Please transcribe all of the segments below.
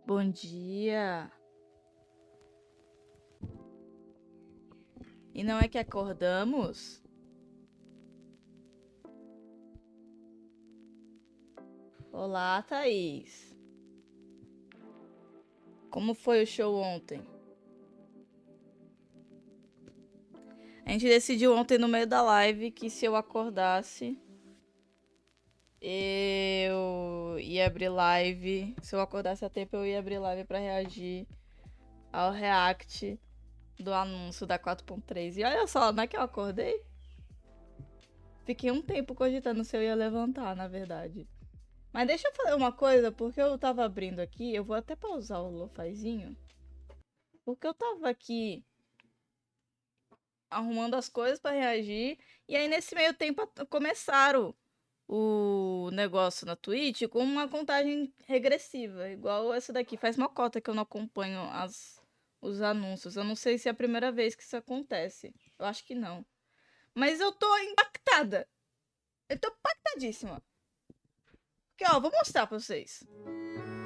Bom dia. E não é que acordamos? Olá, Thaís. Como foi o show ontem? A gente decidiu ontem no meio da live que se eu acordasse, eu ia abrir live. Se eu acordasse a tempo, eu ia abrir live pra reagir ao react do anúncio da 4.3. E olha só, não é que eu acordei? Fiquei um tempo cogitando se eu ia levantar, na verdade. Mas deixa eu falar uma coisa, porque eu tava abrindo aqui, eu vou até pausar o lofazinho. Porque eu tava aqui arrumando as coisas pra reagir, e aí nesse meio tempo começaram o negócio na Twitch com uma contagem regressiva, igual essa daqui. Faz uma cota que eu não acompanho os anúncios. Eu não sei se é a primeira vez que isso acontece. Eu acho que não. Mas eu tô impactada. Eu tô impactadíssima. Porque, ó, vou mostrar pra vocês.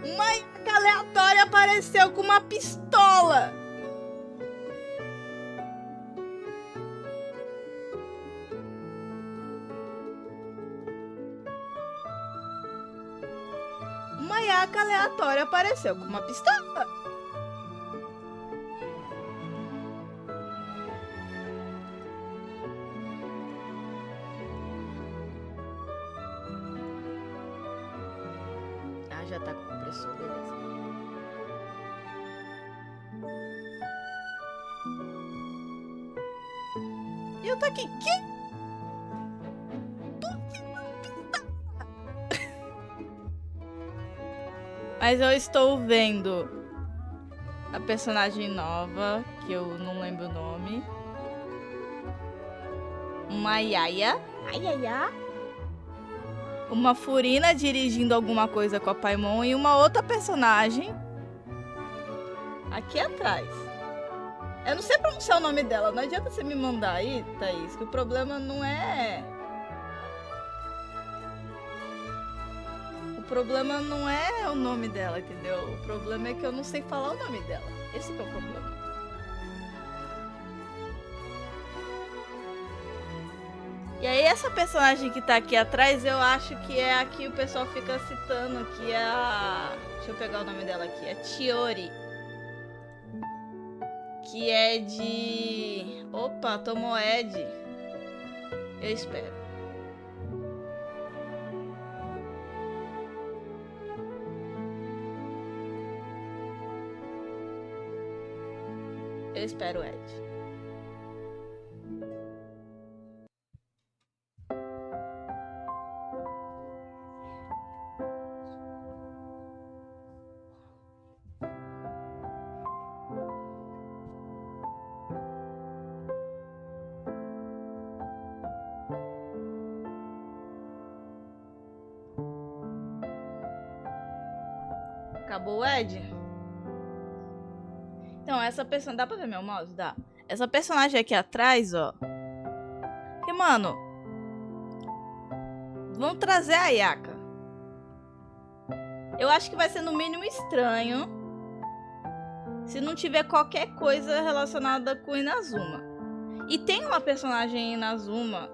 Uma IAC aleatória apareceu com uma pistola. Uma IAC aleatória apareceu com uma pistola. Ah, já tá com compressor, beleza. E eu tô aqui, que? Mas eu estou vendo a personagem nova, que eu não lembro o nome. Uma Yaya. Ayaya. uma Furina dirigindo alguma coisa com a Paimon e uma outra personagem aqui atrás. Eu não sei pronunciar o nome dela, não adianta você me mandar aí, Thaís, que o problema não é... O problema não é o nome dela, entendeu? O problema é que eu não sei falar o nome dela. Esse que é o problema. E aí essa personagem que tá aqui atrás, eu acho que é a que o pessoal fica citando, que é a... Deixa eu pegar o nome dela aqui, é Chiori. Que é de... Opa, Tomoed. Eu espero. Eu espero, Ed. Acabou o Ed? Então, essa personagem... Dá pra ver meu mouse? Dá. Essa personagem aqui atrás, ó. Porque, mano... Vamos trazer a Ayaka. Eu acho que vai ser no mínimo estranho se não tiver qualquer coisa relacionada com Inazuma. E tem uma personagem em Inazuma...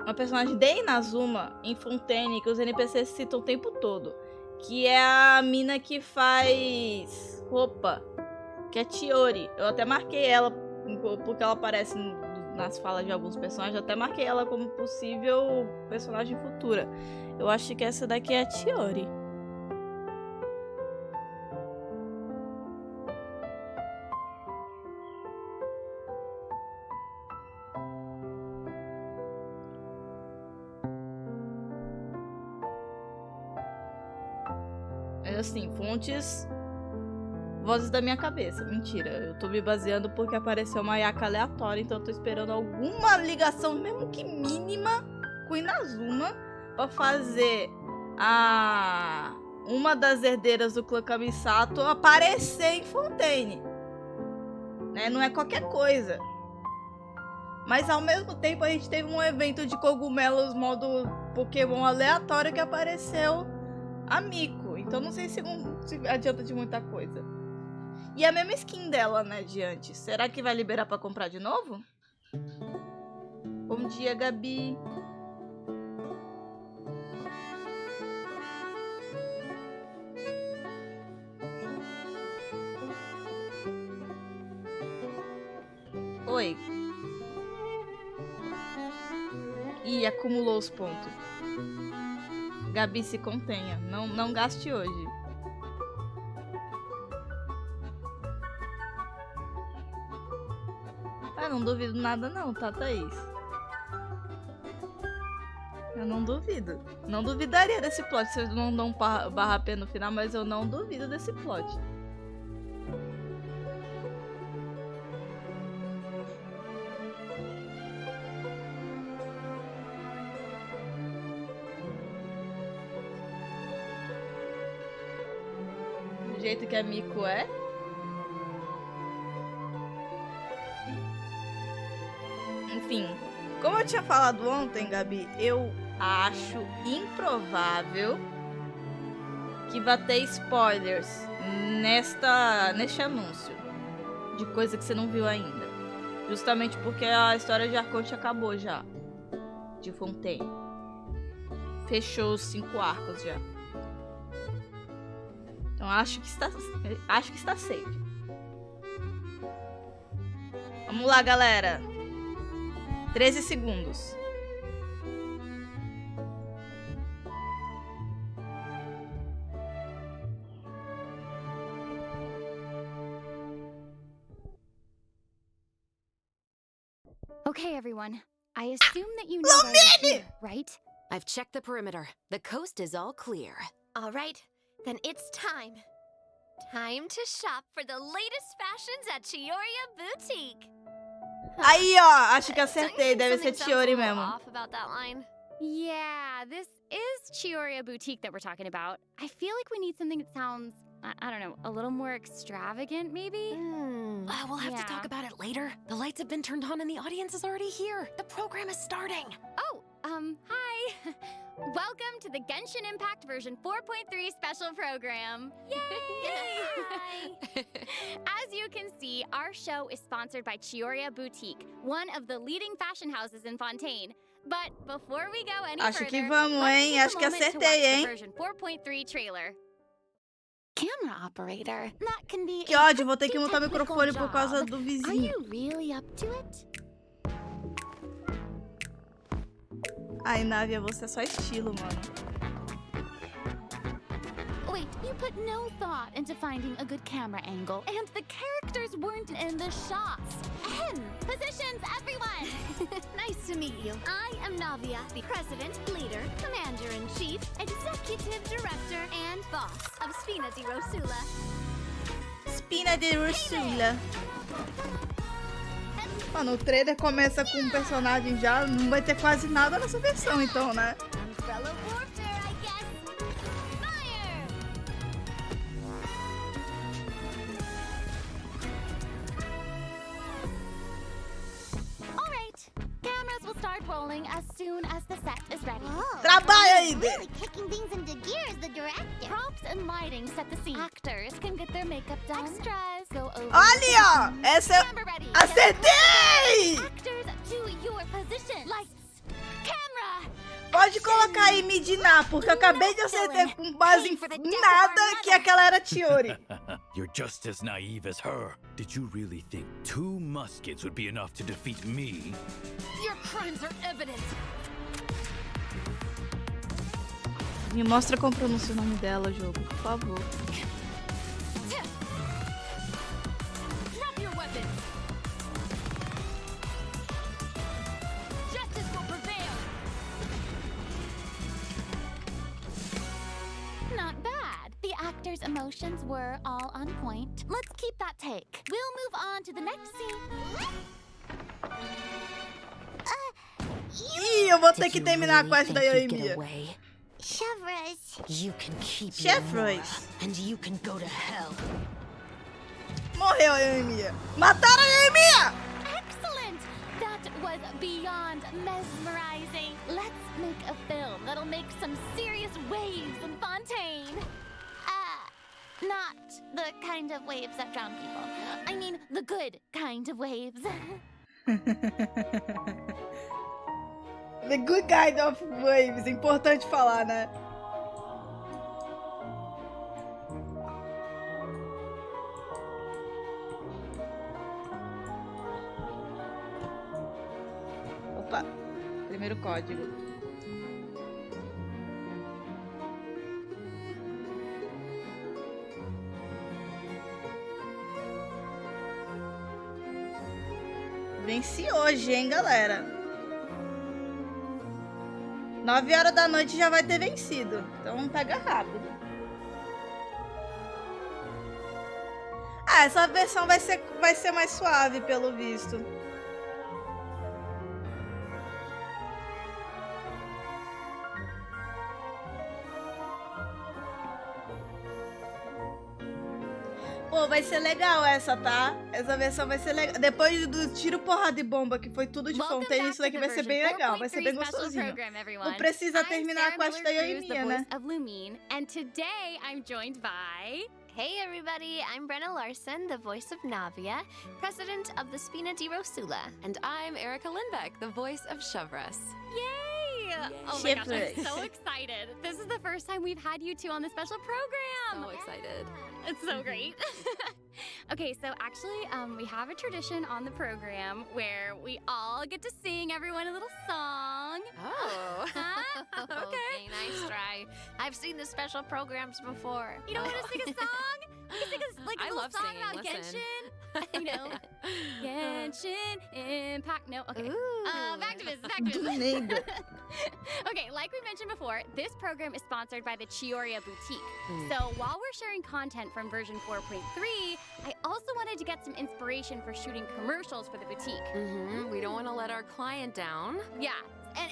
Uma personagem de Inazuma em Fontaine que os NPCs citam o tempo todo. Que é a mina que faz roupa. Que é Chiori. Eu até marquei ela, porque ela aparece nas falas de alguns personagens. Eu até marquei ela como possível personagem futura. Eu acho que essa daqui é a Chiori. Assim, fontes... Vozes da minha cabeça. Mentira, eu tô me baseando porque apareceu uma Ayaka aleatória, então eu tô esperando alguma ligação, mesmo que mínima, com Inazuma, pra fazer uma das herdeiras do clã Kamisato aparecer em Fontaine. Né? Não é qualquer coisa. Mas ao mesmo tempo a gente teve um evento de cogumelos modo Pokémon aleatório que apareceu a Miko. Então não sei se adianta de muita coisa. E a mesma skin dela, né, de antes. Será que vai liberar pra comprar de novo? Bom dia, Gabi. Oi. Ih, acumulou os pontos. Gabi, se contenha. Não gaste hoje. Eu não duvido nada não, tá, Thaís? Eu não duvido. Não duvidaria desse plot. Vocês não dão barra P no final, mas eu não duvido desse plot. Do jeito que a Miko é. Enfim, como eu tinha falado ontem, Gabi, eu acho improvável que vá ter spoilers neste anúncio de coisa que você não viu ainda. Justamente porque a história de Arconte acabou já. De Fontaine. Fechou os 5 arcos já. Então acho que está safe. Vamos lá, galera. 13 segundos. Okay, everyone. I assume that you know why we're here, right? I've checked the perimeter. The coast is all clear. All right, then it's time. Time to shop for the latest fashions at Chioria Boutique. Aí, ó, acho que Don't you acertei. think Deve ser something sounds a Chiori little mesmo. off about that line? Yeah, this is Chioria Boutique that we're talking about. I feel like we need something that sounds, I don't know, a little more extravagant, maybe? We'll have to Yeah. talk about it later. The lights have been turned on and the audience is already here. The program is starting. Oh, hi. Welcome to the Genshin Impact version 4.3 special program. Yay! As you can see, our show is sponsored by Chioria Boutique, one of the leading fashion houses in Fontaine. But before we go any Acho further, que vamos, let's hein? take a Acho que moment to watch acertei, the hein? version 4.3 trailer. Camera operator. That can be Que a ódio, vou ter que pretty mutar o technical microfone por causa job. do Are vizinho. you really up to it? Ai, Návia, você é só estilo, mano. Wait, you put no thought into finding a good camera angle, and the characters weren't in the shots. Positions, everyone! Nice to meet you. I am Navia, the president, leader, commander-in-chief, executive director, and boss of Spina di Rosula. Spina de Ursula. Mano, o trailer começa com um personagem já, não vai ter quase nada nessa versão, então, né? Umbrella warfare, I guess. Fire! All right, cameras will start rolling as soon as the set is ready. Trabalha aí, Dê! Really kicking things into gear as the director. Props and lighting set the scene. Actors can get their makeup done. Extras go over. Ali, ó! Essa é... Camera ready. Acertei! Actors to your position. Lights, camera. Pode colocar aí Midina, porque eu acabei de acertar com base em nada que aquela era Chiori. You're just as naive as her. Did you really think 2 muskets would be enough to defeat me? Your crimes are evident. Me mostra como pronuncia o nome dela, jogo, por favor. Drop your weapons. Justice will prevail. Not bad. The actors' emotions were all on point. Let's keep that take. We'll move on to the next scene. Ih, eu vou ter que terminar a quest da Yoimiya. Chevres. You can keep Chefrois. and you can go to hell. Morreu a Yoimiya. Mataram a Yoimiya! Excellent! That was beyond mesmerizing. Let's make a film that'll make some serious waves in Fontaine. Not the kind of waves that drown people. I mean, the good kind of waves. The good kind of waves, importante falar, né? Opa, primeiro código. Venci hoje, hein, galera? 9 horas da noite já vai ter vencido. Então pega rápido. Ah, essa versão vai ser mais suave, pelo visto. Pô, vai ser legal essa, tá? Essa versão vai ser legal. Depois do tiro, porrada e bomba, que foi tudo de Welcome Fontaine, back isso to daqui the vai ser bem version legal, vai ser bem 4.3 special gostosinho. program, everyone. Não precisa I'm terminar a Sarah quest da Miller-Cruz, the Yoimiya, voice né? of Lumine, and today I'm joined by... Hey everybody, I'm Brenna Larson, the voice of Navia, president of the Spina di Rosula. And I'm Erica Lindbeck, the voice of Chevres. Yay! Oh my gosh, I'm Shivers. so excited. This is the first time we've had you two on the special program. So excited. It's so great. Okay, so actually, we have a tradition on the program where we all get to sing everyone a little song. Oh. Huh? Okay, nice try. I've seen the special programs before. You don't want to sing a song? We can sing a I little love song singing, about listen. Genshin. You know, Genshin Impact. No, okay. Back to business. Do nada. Okay, like we mentioned before, this program is sponsored by the Chioria Boutique. So while we're sharing content from version 4.3, I also wanted to get some inspiration for shooting commercials for the boutique. We don't want to let our client down. Yeah,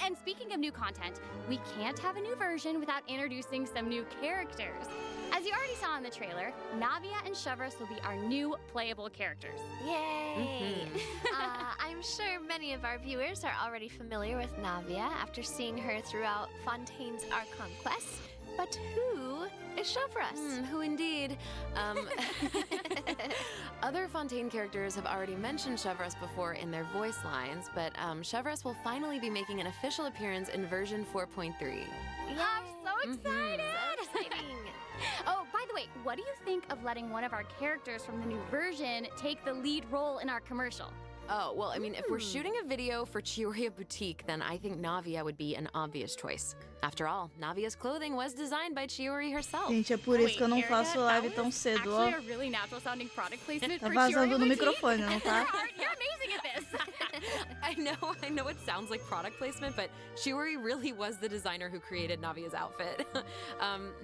And speaking of new content, we can't have a new version without introducing some new characters. As you already saw in the trailer, Navia and Chevros will be our new playable characters. Yay! I'm sure many of our viewers are already familiar with Navia after seeing her throughout Fontaine's Archon quest. But who is Chevros? Who indeed? Other Fontaine characters have already mentioned Chevros before in their voice lines, but Chevros will finally be making an official appearance in version 4.3. I'm so excited! So exciting! Oh, by the way, what do you think of letting one of our characters from the new version take the lead role in our commercial? Oh, well, I mean, if we're shooting a video for Chiyoria Boutique, then I think Navia would be an obvious choice. After all, Navia's clothing was designed by Chiori herself. Gente, é por isso que eu não faço live tão cedo, ó. Actually, a really natural sounding product placement Tá for vazando Chiori no Boutique. microfone, não tá? You're amazing at this. I know it sounds like product placement, but Chiori really was the designer who created Navia's outfit.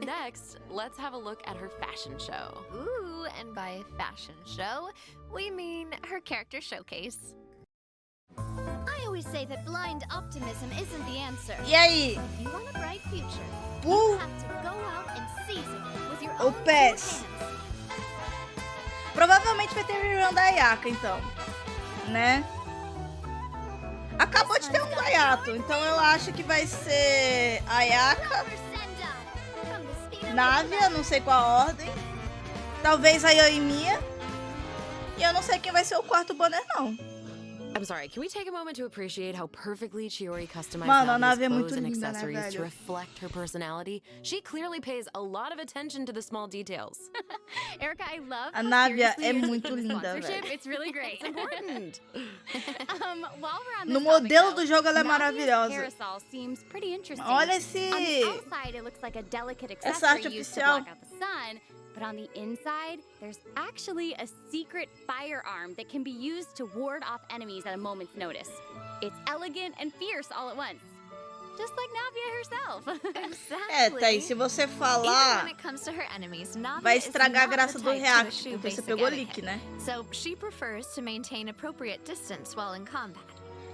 Next, let's have a look at her fashion show. Ooh, and by fashion show, we mean her character showcase. I always say that blind optimism isn't the answer. E aí? If you want a bright future, you Uh, have to go out and seize it with your o own two PES. hands. Provavelmente vai ter rerun da Ayaka, então. Né? Acabou de ter um da Yato, então eu acho que vai ser Ayaka, Proper send-off from the speed of Navia, não sei qual a ordem. Talvez a Yoimiya. E eu não sei quem vai ser o quarto banner, não. I'm sorry, can we take a moment to appreciate how perfectly Chiori customized Mano, a Navia's Navi é muito clothes and linda, né, accessories to velho? reflect her personality? She clearly pays a lot of attention to the small details. Erica, I love A how Navia seriously é you're muito taking the linda, sponsorship. velho. It's really great. It's important. While we're on No this topic, modelo though, do jogo ela é Navia's maravilhosa. parasol seems pretty interesting. Olha On the esse... outside, it looks like a delicate Essa arte accessory used to oficial. block out the sun, but on the inside, there's actually a secret firearm that can be used to ward off enemies at a moment's notice. It's elegant and fierce all at once, just like Navia herself. É, Exactly. Thaís, se você Even falar, when it comes to her enemies, Navia vai is estragar a not graça the do type to react, eschew porque você basic pegou etiquette. leak, né? So she prefers to maintain appropriate distance while in combat.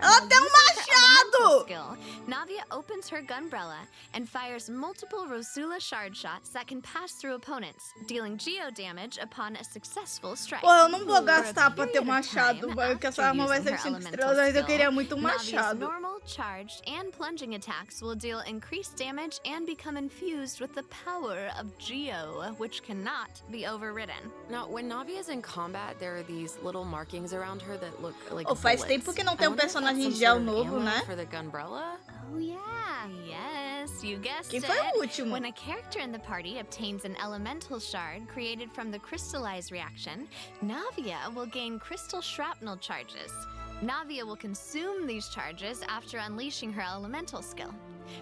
Ela While tem um using her elemental machado! skill, Navia opens her gunbrella and fires multiple Rosula shard shots that can pass through opponents, dealing geo damage upon a successful strike. Pô, eu não vou For a gastar pra ter period of machado, time porque essa after arma vai using ser her 5 elemental estrelas, mas eu skill, queria muito um Navia's machado. normal, charged, and plunging attacks will deal increased damage and become infused with the power of Geo, which cannot be overridden. Now, when Navia is in combat, there are these little markings around her that look like Oh, faz bullets. tempo que não I tem um wonder if that's personagem some gel sort of novo, ammo né? for the gunbrella? Oh yeah, yes, you guessed Quem it. foi o último? When a character in the party obtains an elemental shard created from the crystallize reaction, Navia will gain crystal shrapnel charges. Navia will consume these charges after unleashing her elemental skill.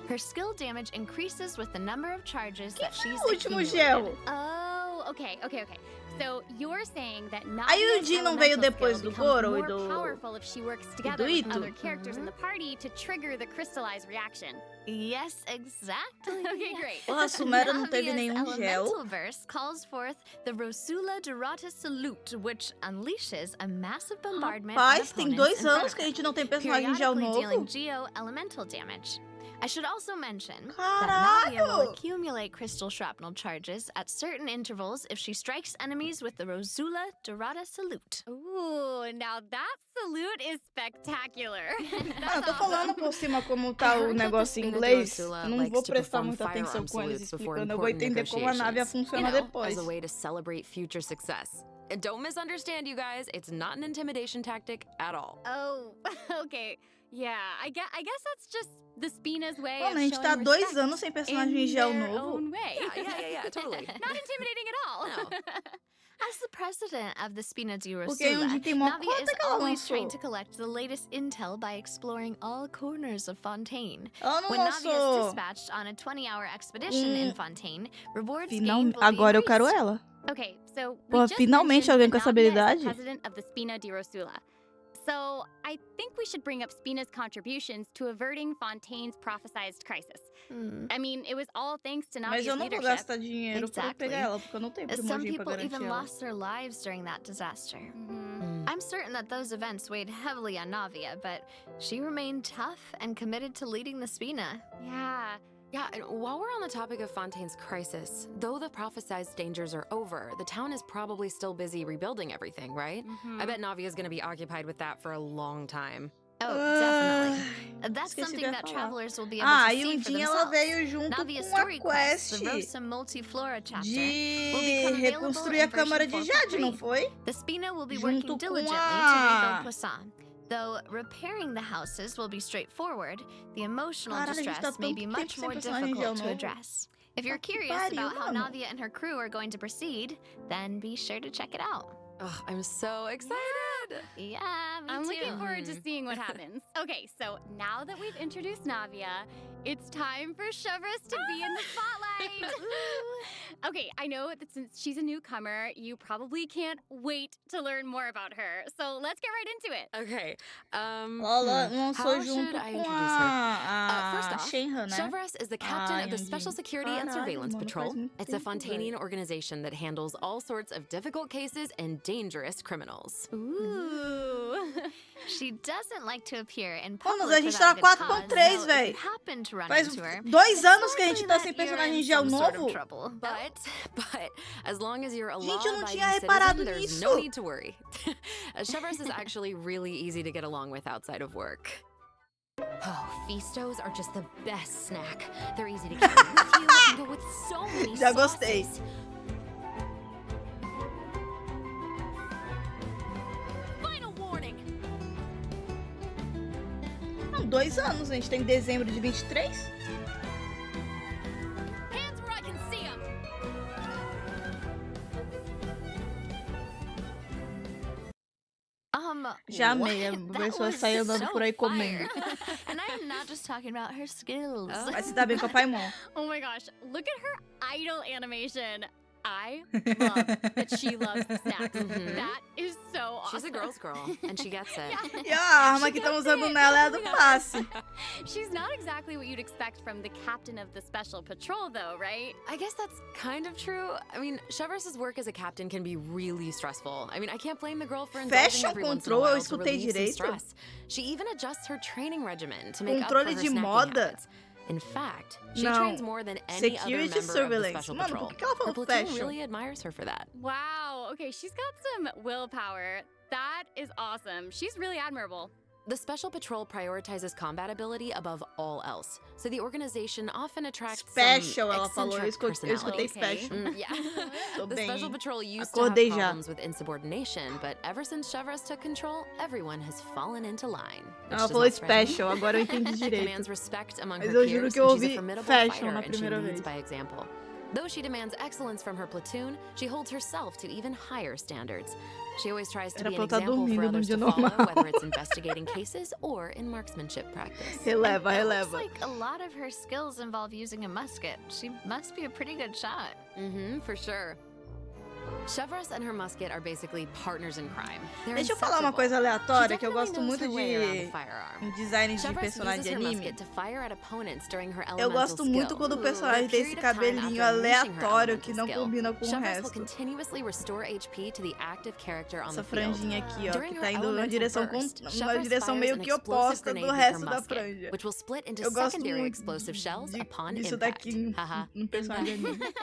Her skill damage increases with the number of charges that she's O último accumulated. gel. Oh, okay. So you're saying that A Navia's Yuji não veio elemental depois skill do becomes Goro e more do... powerful if she works together with Ito? other characters in the party to trigger the crystallized reaction. Yes, exactly. Okay, great. Porra, a Sumera não teve Navia's nenhum gel. elemental verse calls forth the Rosula Dorata Salute, which unleashes a massive bombardment Rapaz, on tem opponents 2 in anos front que a of gente não tem her, personagem gel periodically dealing novo. geo elemental damage. I should also mention that Navia will Caralho! accumulate crystal shrapnel charges at certain intervals if she strikes enemies with the Rosula Dorata Salute. Ooh, now that salute is spectacular. Ah, eu tô falando por cima como tá o negócio em inglês. Não vou prestar muita atenção com eles explicando. Eu vou entender como a nave funciona depois. As a way to celebrate future success. And don't misunderstand, you guys. It's not an intimidation tactic at all. Oh, okay. Yeah, I guess that's just the Spina's way Mano, of a gente tá showing 2 respect anos sem personagem in gel their novo. own way. Yeah, totally. Not intimidating at all. No. As the president of the Spina di Porque Rosula, onde tem mó Navia conta is que ela always trying lançou. to collect the latest intel by exploring all corners of Fontaine. Ela não When Navia is lançou. dispatched on a 20-hour expedition in Fontaine, rewards Final... gained will Agora eu be quero increased. ela. Okay, so we Pô, just finalmente mentioned alguém that com essa Navia is habilidade. the president of the Spina di Rosula. So I think we should bring up Spina's contributions to averting Fontaine's prophesized crisis. I mean, it was all thanks to Mas Navia's eu não vou leadership. gastar dinheiro pra eu Exactly. pegar ela, porque eu não tenho Some primogênito pra people garantir even ela. lost their lives during that disaster. Mhm. I'm certain that those events weighed heavily on Navia, but she remained tough and committed to leading the Spina. Yeah. Yeah, and while we're on the topic of Fontaine's crisis, though the prophesized dangers are over, the town is probably still busy rebuilding everything, right? Mhm. I bet Navia's gonna be occupied with that for a long time. Oh, definitely. That's esqueci something de that falar. travelers will be able Ah, to e see um for dia ela themselves. veio junto Navia's com a story quest, quest the Rosa Multiflora chapter, will de become available reconstruir a in Câmara version de 4 Jade, for não free. foi? The Spina will be Junto working com diligently to a- rebuild Poisson. Though repairing the houses will be straightforward, the emotional Caralho, a gente tá distress may tanto be tempo much sem more personagem difficult to novo. address. If you're que curious pariu, about how mano. Navia and her crew are going to proceed, then be sure to check it out. Ugh, I'm so excited! Yeah, me I'm too. looking forward to seeing what happens. Okay, so now that we've introduced Navia, it's time for Chevreuse to be in the spotlight. Okay, I know that since she's a newcomer, you probably can't wait to learn more about her. So let's get right into it. Okay, Ela lançou how junto should I com introduce her? a First off, Shenhe, né? Chevreuse is the captain of the Ai, Special Andy. Security and Caralho, Surveillance mano, Patrol. faz muito It's a tempo, Fontainian velho. organization that handles all sorts of difficult cases and dangerous criminals. Ooh. She doesn't like to appear in Mano, public a gente without tá a na good 4.3, cause, so if you véi. happen to run Faz into her, 2 it's anos que a likely gente tá that sem you're personagem in de gel some sort of novo. trouble. But as long as you're a Gente, eu não law-abiding tinha reparado citizen, there's nisso. no need to worry. Chevreuse is actually really easy to get along with outside of work. Oh, Feastos are just the best snack. They're easy to carry with you and go with so many Já gostei. sauces. Final warning. Não, 2 anos, a gente tem dezembro de 23. Hands where I can see them. Já amei, a what? pessoa That sai was andando so por aí fire. comendo. And I am not just talking about her skills. Vai se dar bem com a Paimon. Oh my gosh, look at her idle animation. I love that she loves snacks. Mhm. That is so awesome. She's a girl's girl, and she gets it. E a arma que estão usando nela é a do passe. She's not exactly what you'd expect from the captain of the special patrol, though, right? I guess that's kind of true. I mean, Chevreuse's work as a captain can be really stressful. I mean, I can't blame the girl for indulging Fashion every once in a control, eu while to escutei relieve some direito? stress. She even adjusts her training regimen to make up Controle for her de snacking moda? habits. In fact, she Não. trains more than any other Security member of the surveillance. special Mano, patrol. por que ela Her falou platoon fashion? really admires her for that. Wow, okay, she's got some willpower. That is awesome. She's really admirable. The Special Patrol prioritizes combat ability above all else, so the organization often attracts Special, some ela falou. Eu eccentric escutei personalities. special. Yeah. Tô The bem. Special Patrol used to have Acordei já. problems with insubordination, but ever since Chevreuse took control, everyone has fallen into line. which Ela does falou not surprise me. special, agora eu entendi She direito. demands respect among Mas her eu juro peers, que eu and she's a ouvi formidable fashion fighter, na and she primeira leads vez. by example. Though she demands excellence from her platoon, she holds herself to even higher standards. She always tries to Era be pra an eu estar example for dormindo num others dia to follow, normal. whether it's investigating cases or in marksmanship practice. Releva, It looks releva. like a lot of her skills involve using a musket. She must be a pretty good shot. Mm-hmm, for sure. Chevreuse and her musket are basically partners in crime. They're Deixa eu falar uma inseparable. coisa aleatória She que eu definitely gosto knows muito her way around a de firearm. design de Chevreuse personagem de uses her anime. musket to fire at opponents during her Eu elemental gosto muito skill. quando o For a personagem tem esse period of time cabelinho after unleashing her aleatório que elemental não skill, combina com o Chevreuse will resto. continuously restore HP to the active character on Essa the field. franjinha aqui, ó, During que her tá indo numa elemental direção, burst, numa Chevreuse direção fires meio an que explosive oposta grenade do with her resto da musket, franja. which will split into Eu gosto secondary muito explosive shells upon disso impact. daqui Haha. no personagem de anime.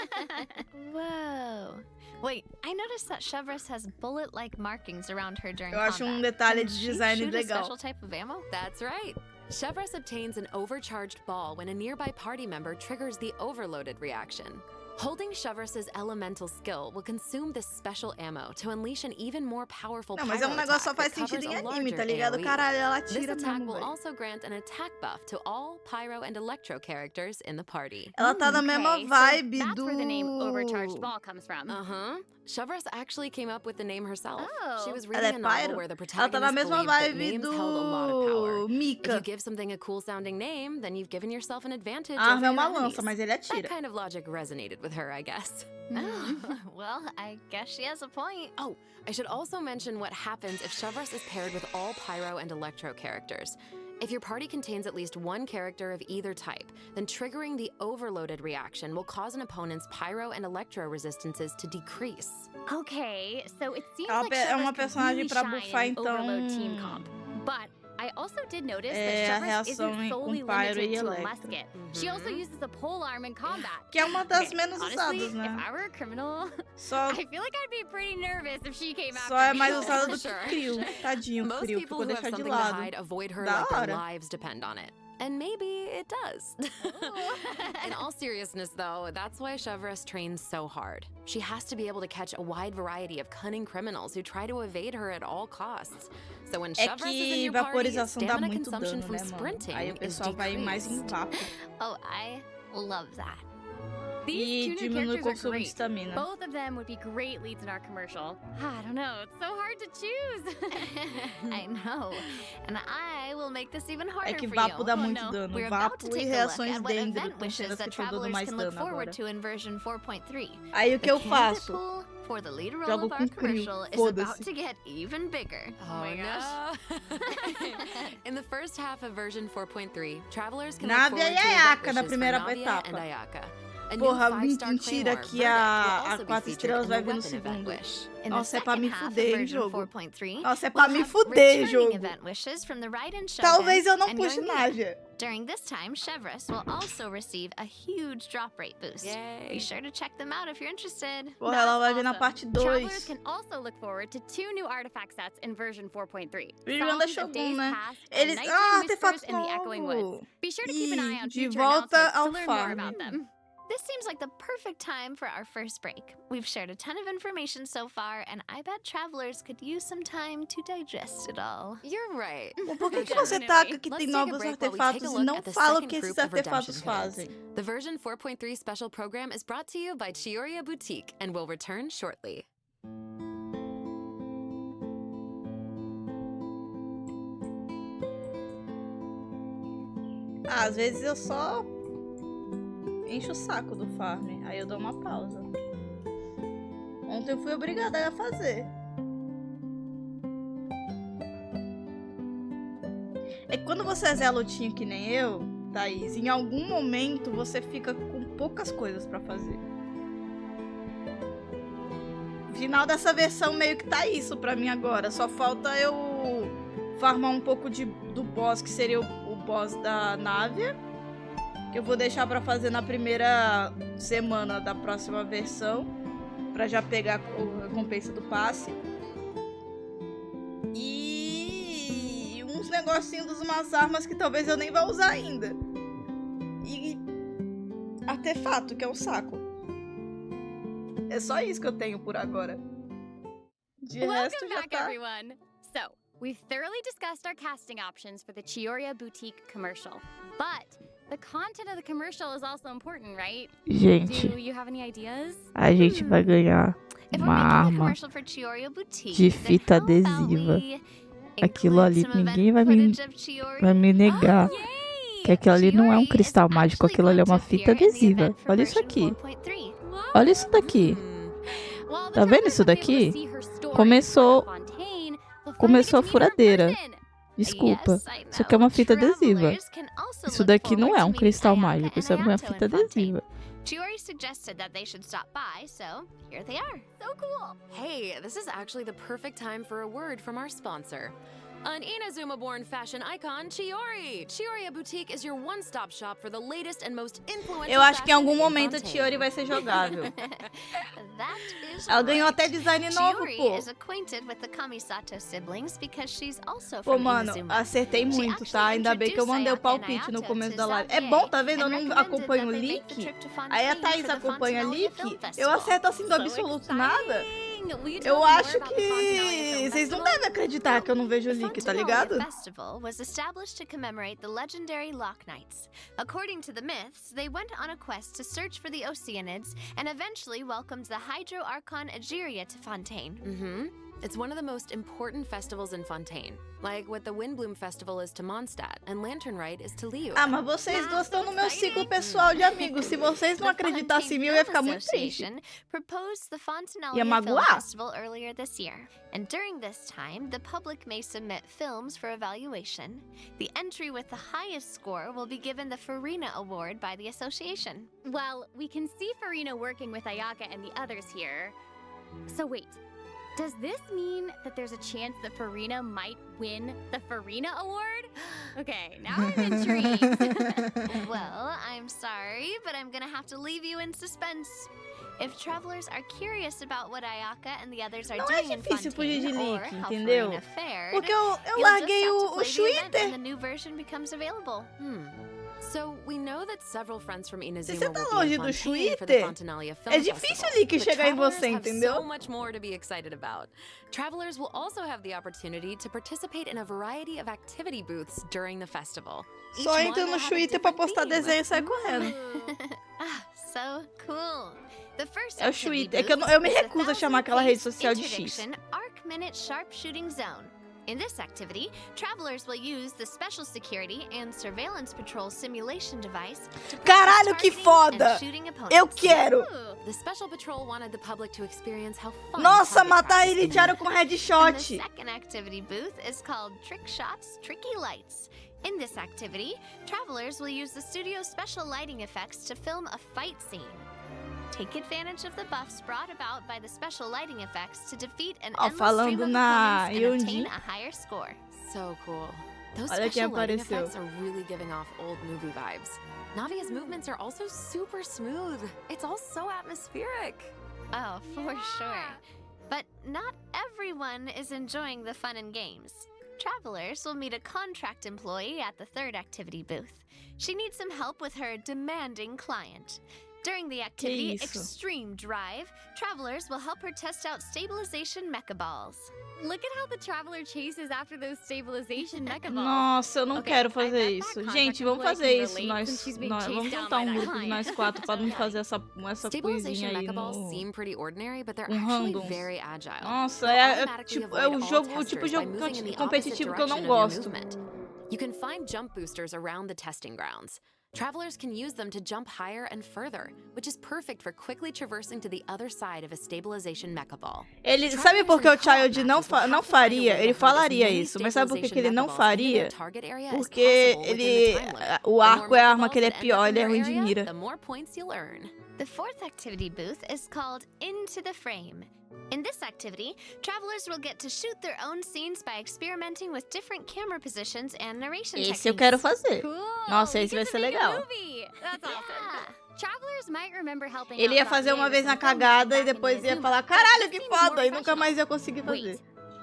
Whoa. Wait, I noticed that Chevreuse has bullet-like markings around her during Eu acho combat. detalhe Can de she design shoot a legal. special type of ammo? That's right. Chevreuse obtains an overcharged ball when a nearby party member triggers the overloaded reaction. Holding Chevreuse's elemental skill will consume this special ammo to unleash an even more powerful Não, mas pyro um negócio só attack faz that sentido covers em a anime, tá larger ligado? AoE. Caralho, ela This atira attack mesmo, will velho. also grant an attack buff to all pyro and electro characters in the party. Ela tá na mesma Okay, so vibe that's do... where the name Overcharged Ball comes from. Uh-huh. Chevreuse actually came up with the name herself. Oh. She was Ela reading é a novel pyro? where the Ela tá na protagonist mesma believed that vibe names held a lot of power. do If you Mika. give something a cool sounding name, then you've given yourself an advantage A arma over é your uma enemies. lança, mas ele That atira. kind of logic resonated with her, I guess. Oh, well, I guess she has a point. Oh, I should also mention what happens if Chevreuse is paired with all pyro and electro characters. If your party contains at least one character of either type, then triggering the overloaded reaction will cause an opponent's pyro and electro resistances to decrease. Okay, so it seems É like uma Shavras could personagem really pra shine buffar, in an overload team então. comp. But I also did notice É a that Shavras reação isn't solely com pyro limited e to a electro. musket. She also uses a polearm in combat. Que é uma das Okay, menos honestly, usadas, né? if I were a criminal, Só, I feel like I'd be pretty nervous if she came after só é me. mais usada For do que sure. Creel. Tadinho, Most Creel. people Ficou who have deixado de something to lado. hide avoid her Da like their hora. lives depend on it. And maybe it does. In all seriousness, though, that's why Shavras trains so hard. She has to be able to catch a wide variety of cunning criminals who try to evade her at all costs. So when É Shavras is in que your party, vaporização dá stamina muito consumption dano, from né, mano? sprinting Aí o is pessoal vai mais em decreased. vapo. Oh, I love that. These E two new diminui o characters are consumo de great. estamina. Both of them would be great leads in our commercial. I don't know, it's so hard to choose. I know. And I will make this even É harder que for vapo you. dá Oh, muito no. dano. We're about to Vapo e take a look reações at what dendro event estão wishes sendo as that que estão dando travelers mais can look dano forward agora. to in version 4.3. Aí o que The eu candidate faço? pool for the lead role Jogo of our com Creel. commercial is about Foda-se. to get even bigger. Oh, my no. In the first half of version 4.3, travelers can Navia look forward e to Ayaka event na wishes for primeira Navia etapa. and Ayaka. A new Porra, 5-star mentira claymore, que Verdict, will a also be 4 featured estrelas in vai the vir no weapon event segundo. wish. In the Nossa, é pra second me half of fuder, hein, version jogo. 4.3, Nossa, é we'll pra me have fuder, returning jogo. event wishes from the Raiden Talvez eu não and puxe Yoimiya. Navia. During this time, Chevres will also receive a huge drop rate boost. Yay. Be sure to check them out if you're interested. Porra, ela vai vir na Awesome. parte Travelers 2. can also look forward to 2 new artifact sets in version 4.3. Miranda Songs of Shogun, Days né? Past and Eles... Nighttime Ah, Whispers artefato in the Echoing novo. Woods. Be sure to keep an eye on De future volta announcements to ao learn more farm. about them. This seems like the perfect time for our first break. We've shared a ton of information so far, and I bet travelers could use some time to digest it all. You're right. Por que Definitely. você taca que Let's tem take a novos break while we take a artefatos e look não at the fala o second que esses group of artefatos redemption fazem? codes. The version 4.3 special program is brought to you by Chioria Boutique and will return shortly. Ah, às vezes eu só encho o saco do farm, aí eu dou uma pausa. Ontem eu fui obrigada a fazer. É que quando você é Zé Lutinho que nem eu, Thaís, em algum momento você fica com poucas coisas pra fazer. No final dessa versão meio que tá isso pra mim agora. Só falta eu farmar um pouco do boss, que seria o boss da Navia. Que eu vou deixar pra fazer na primeira semana da próxima versão. Pra já pegar a recompensa do passe. E uns negocinhos, umas armas que talvez eu nem vá usar ainda. E artefato, que é um saco. É só isso que eu tenho por agora. De resto Welcome já back, tá. everyone. So, we've thoroughly discussed our casting options for the Chioria Boutique commercial. But the content of the commercial is also important, right? Gente, Do you have any ideas? a gente vai ganhar If we're uma making a arma. commercial for Chioria Boutique, de then fita how about adesiva. we Aquilo include ali, some event ninguém vai me footage of Chioria? Vai me negar. Yay! Que aquilo ali não é um Chiori cristal is mágico, actually aquilo ali é going uma to fita appear in the adesiva. event for Olha isso version aqui. 4.3. Olha isso daqui. While the Tá vendo travelers isso will be able to daqui? see her story Começou- in Fontaine, they'll começou finally a get to meet her in furadeira. person. Desculpa. Yes, I Isso aqui é uma know. fita adesiva. Travelers can also Isso look daqui não forward é to um meeting cristal Ayaka mágico, and isso é uma Ayato fita in Fontaine. adesiva. Chiori suggested that they should stop by, so here they are. So cool. Hey, this is actually the perfect time for a word from our sponsor. An Inazuma-born fashion icon, Chiori! Chioria Boutique is your one-stop shop for the latest and most influential Eu acho que em algum fashion in momento a Fontaine. Chiori vai ser jogável. That is Ela ganhou right. até design novo, Chiori pô. is acquainted with the Kamisato siblings because she's also Pô, from mano, Inazuma. acertei muito, tá? Ainda bem que eu mandei o palpite no começo da live. É bom, tá vendo? Eu não acompanho o leak. Aí a Thaís acompanha leak. Eu acerto assim do absoluto nada. Eu acho que vocês não devem acreditar que eu não vejo The leak, tá Fontaine ligado? Festival was established to commemorate the legendary Lock Knights. According to the myths, they went on a quest to search for the Oceanids and eventually welcomed the Hydro Archon Egeria to Fontaine. It's one of the most important festivals in Fontaine, like what the Windbloom Festival is to Mondstadt and Lantern Rite is to Liyue. Ah, mas vocês duas estão no meu ciclo pessoal de amigos. Se vocês não acreditassem em mim, eu ia ficar muito triste. Proposed the Ia Fontanalia Film magoar. Festival earlier this year, and during this time, the public may submit films for evaluation. The entry with the highest score will be given the Farina Award by the association. Well, we can see Farina working with Ayaka and the others here. So wait, does this mean that there's a chance that Farina might win the Farina Award? Okay, now I'm intrigued. Well, I'm sorry, but I'm gonna have to leave you in suspense. If travelers are curious about what Ayaka and the others are Não é doing in difícil fugir de Fontaine or Leak, how entendeu? Farina fared, Porque eu you'll just larguei have to o play the event Twitter. when the new version becomes available. So we know that several friends from Se Inazuma você tá will be longe in do Fontaine for the Twitter, Fontanalia Film é difícil Festival. o Leak But chegar em travelers você, have entendeu? so much more to be excited about. Travelers will also have the opportunity to participate in a variety of activity booths during the festival. Each Só one entra will no have a Twitter pra different postar theme. desenho e sai correndo. Ah, so cool. The first É o activity Twitter. É que eu, booth eu me is the recuso a chamar aquela rede social de X. Interdiction Arc-Minute Sharpshooting Zone. In this activity, travelers will use the Special Security and Surveillance Patrol simulation device to practice Caralho, que targeting foda! and shooting opponents. Eu quero! The Special Patrol wanted the public to experience how fun Nossa, target matar practice ele can be. tiraram com And the headshot. second activity booth is called Trick Shots, Tricky Lights. In this activity, travelers will use the studio's special lighting effects to film a fight scene. Take advantage of the buffs brought about by the special lighting effects to defeat an Ó, endless stream falando of na opponents and obtain Yundi. a higher score. So cool. Those Olha quem special lighting apareceu. effects are really giving off old movie vibes. Navia's movements are also super smooth. It's all so atmospheric. Oh, for sure. But not everyone is enjoying the fun and games. Travelers will meet a contract employee at the third activity booth. She needs some help with her demanding client. During the activity isso? Extreme Drive, travelers will help her test out stabilization mecha balls. Look at how the traveler chases after those stabilization mecha balls. Nossa, eu não Ok, quero I fazer bet isso. that Gente, contract vamos employee fazer can isso. relate since she's being chased Vamos down juntar by um that grupo de nós client. quatro pra não Okay. fazer essa Stabilization coisinha aí mecha balls no... seem pretty ordinary, but they're com actually randoms. very agile. Nossa, They'll é automatically tipo, avoid o all jogo, o tipo testers de by jogo moving in the competitivo opposite que eu não direction of your gosto. movement. You can find jump boosters around the testing grounds. Travelers can use them to jump higher and further, which is perfect for quickly traversing to the other side of a stabilization mecha ball. Ele sabe por que o Child não faria? Ele falaria isso, mas sabe por que ele não faria? Porque ele, o arco é a arma que ele é pior, ele é ruim de mira. The more points you'll earn. The fourth activity booth is called Into the Frame. In this activity, travelers will get to shoot their own scenes by experimenting with different camera positions and narration Esse eu techniques. quero fazer. Cool. Nossa, we esse get vai to ser make a legal. movie. That's awesome. Yeah. Travelers might remember helping Ele ia out fazer uma Zavier vez with na some filmmaking cagada e back in depois ia Inazuma, falar, but caralho, this que seems more foda, e nunca professional. mais ia conseguir fazer. Wait,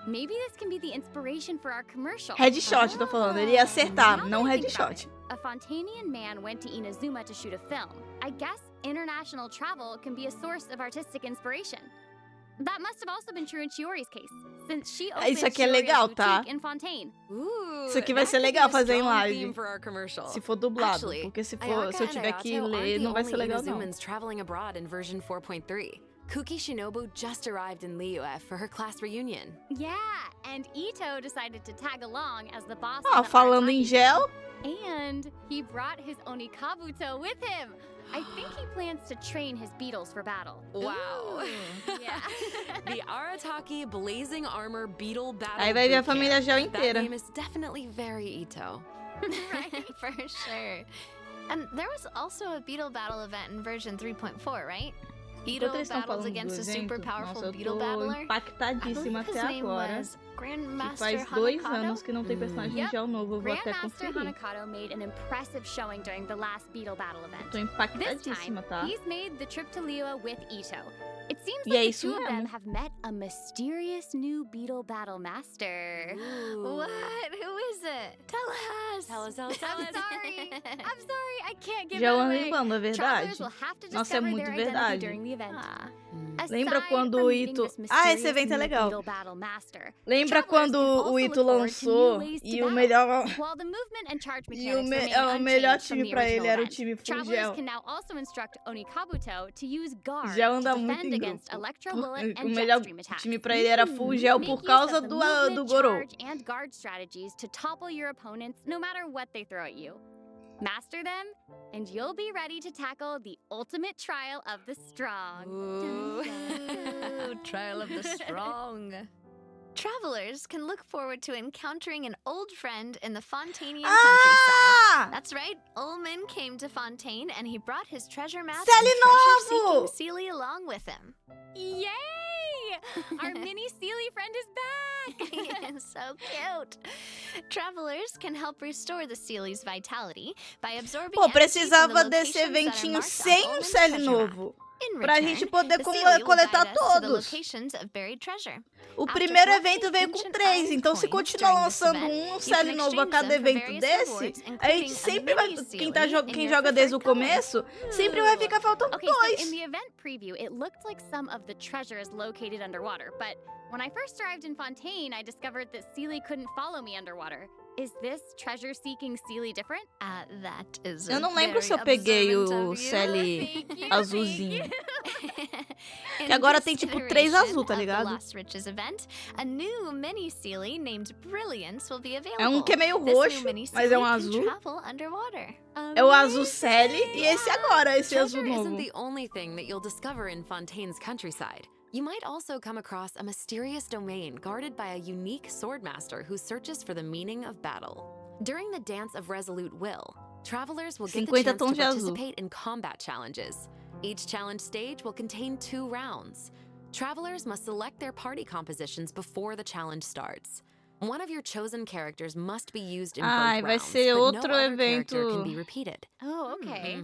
maybe this can be the inspiration for our commercial. Headshot, tô falando. Ele ia acertar, Now não that I think about headshot. it, a Fontanian man went to Inazuma to shoot a film. I guess international travel can be a source of artistic inspiration. That must have also been true in Chiori's case, since she opened Isso aqui é Chiori's legal, tá? boutique in Fontaine. Isso aqui vai ser legal fazer em live. Se for dublado, Actually, porque se Ayaka eu and tiver que Ayato ler, aren't não vai the ser only legal não. Inazumans traveling abroad in version 4.3. Kuki Shinobu just arrived in Liyue for her class reunion. Yeah, and Ito decided to tag along as the boss. Ó, of the falando em Arataki. gel, And he brought his Onikabuto with him. I think he plans to train his beetles for battle. Wow. Yeah. The Arataki Blazing Armor Beetle Battle aí vai ver a Bootcamp. família gel That inteira. name is definitely very Ito. Right, for sure. And there was also a beetle battle event in version 3.4, right? Ito Enquanto eles estão battles falando do against a super evento, powerful nossa, eu beetle tô battler. I impactadíssima believe his até name agora. was Que Grandmaster faz 2 Hanakado. anos que não tem personagem Yep. gel novo, eu vou até Grandmaster conferir. Hanakado made an impressive showing during the last beetle battle event. Tô This impactadíssima, time, tá? he's made the trip to Liyue with Ito. It seems E é like the isso two of them mesmo. have met a mysterious new beetle battle master. What? Who is it? Tell us. I can't give Já that ando away. em bando, é verdade? Travelers will have to Nossa, é discover muito their identity verdade. during the event. Lembra Aside quando from o meeting Ito... this esse mysterious evento é new legal. Beetle Battle Master, Lembra travelers quando can o also Ito look forward to new lançou ways to e o battle. melhor... While the movement and charge E o, mechanics remain o melhor unchanged from time the pra ele original era o event, time travelers Fulgel. can now also instruct Onikabuto to use guard Já to anda muito defend em against grupo. electro bullet O and melhor jet stream attacks. time pra ele era Fulgel Make por use causa of the do movement, Gorou. charge, and guard strategies to topple your opponents no matter what they throw at you. Master them, and you'll be ready to tackle the ultimate trial of the strong. Ooh, trial of the strong. Travelers can look forward to encountering an old friend in the Fontanian countryside. That's right, Ullman came to Fontaine and he brought his treasure map and treasure-seeking Sealy along with him. Yay! Our mini Sealy friend is back! So cute! Travelers can help restore the Sealy's vitality by absorbing Pô, energy from the precisava desse locations that are eventinho marked on sem Ullman's Sealy treasure map. novo. In Pra return, gente poder the Sealy will coletar guide us to the todos. locations of buried treasure. O After primeiro collecting evento veio com ancient 3, iron então se coins continuar during this lançando event, um you Sealy can novo a exchange cada them for evento various desse, rewards, a gente including a sempre vai... mini Quem, tá, Sealy in quem your joga desde o preferred color. começo, sempre vai ficar faltando Okay, so 2. in the event preview, it looked like some of the treasure is located underwater, but when I first arrived in Fontaine, I discovered that Sealy couldn't follow me underwater. Is this treasure-seeking Sealy different? That is Eu não lembro se eu peguei o Sealy Thank you, azulzinho. In Que agora tem this tipo 3 iteration azul, tá of the ligado? Lost Riches event, a new mini Sealy named Brilliance will be available. É um que é meio This new roxo, mini mas é Sealy um can azul. travel underwater. É o azul Sealy e esse agora, esse azul Treasure novo. isn't the only thing that you'll discover in Fontaine's countryside. You might also come across a mysterious domain guarded by a unique swordmaster who searches for the meaning of battle. During the Dance of Resolute Will, travelers will get the 50 chance to tons de azul. participate in combat challenges. Each challenge stage will contain 2 rounds. Travelers must select their party compositions before the challenge starts. One of your chosen characters must be used in both Ai, vai rounds, ser but outro no other character evento can be repeated. Oh, okay.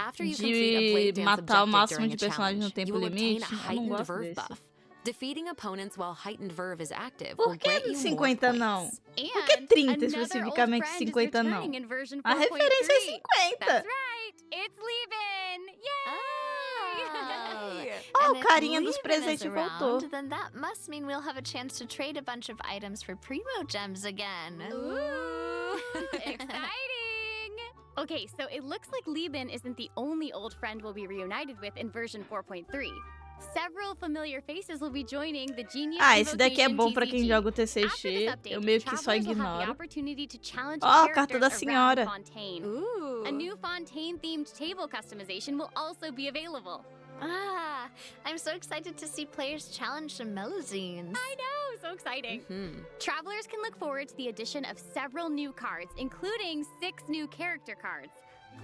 After you complete a Blade de Dance matar o objective máximo during de a personagens no challenge, you tempo will obtain limite. a Eu não heightened gosto verve desse. buff. Defeating opponents while heightened verve is active Por will que grant you more 50 não? points. Por que 30 especificamente, 50 não? A referência é 50. That's right, it's Leben! Yay! Oh, And o if carinha dos Leben is presentes around, voltou. then that must mean we'll have a chance to trade a bunch of items for primo gems again. Ooh, exciting! Okay, so it looks like Leben isn't the only old friend we'll be reunited with in version 4.3. Several familiar faces will be joining the Genius Esse daqui é Invocation bom pra quem TCG. joga o After this TCG. update, Eu meio que só travelers will have the ignoro. opportunity to challenge Ó, a carta da characters senhora. around Fontaine. Ooh. A new Fontaine-themed table customization will also be available. I'm so excited to see players challenge some Melazines. I know, so exciting. Travelers can look forward to the addition of several new cards, including 6 new character cards,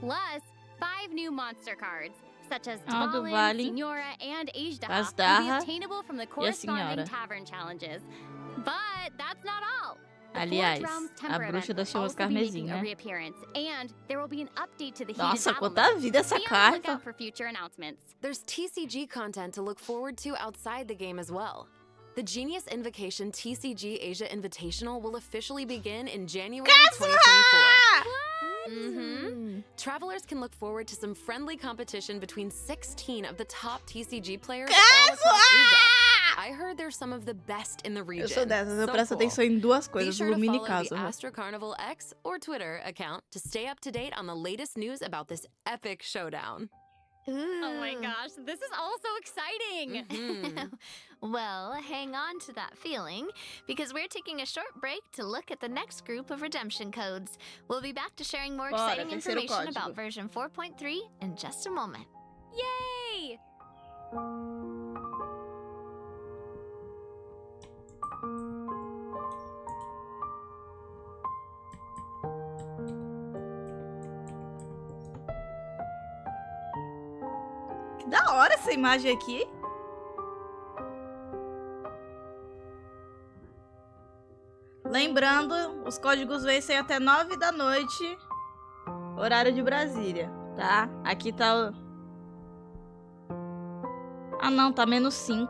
plus 5 new monster cards, such as do Dvalin, Vale, Signora, and Ajdaha, will be Azdarra obtainable from the e a corresponding Senhora. tavern challenges. But that's not all. The Aliás, Fourth Realms a Temper bruxa event das will chuvas also be carmesim, making a né? reappearance, and there will be an update to the Nossa, heated battle quanta mode. vida essa Be on the lookout carta. for future announcements. There's TCG content to look forward to outside the game as well. The Genius Invocation TCG Asia Invitational will officially begin in January 2024. Travelers can look forward to some friendly competition between 16 of the top TCG players all across Asia. I heard they're some of the best in the region. Eu sou dessas, eu So presto cool. atenção em duas Be coisas, sure no to mini follow caso. the Astro Carnival X or Twitter account to stay up to date on the latest news about this epic showdown. Oh my gosh, this is all so exciting! Well, hang on to that feeling, because we're taking a short break to look at the next group of redemption codes. We'll be back to sharing more Bora, exciting terceiro information código. about version 4.3 in just a moment. Yay! Que da hora essa imagem aqui. Lembrando, os códigos vencem até 9 da noite, horário de Brasília, tá? Aqui tá... Ah não, tá -5.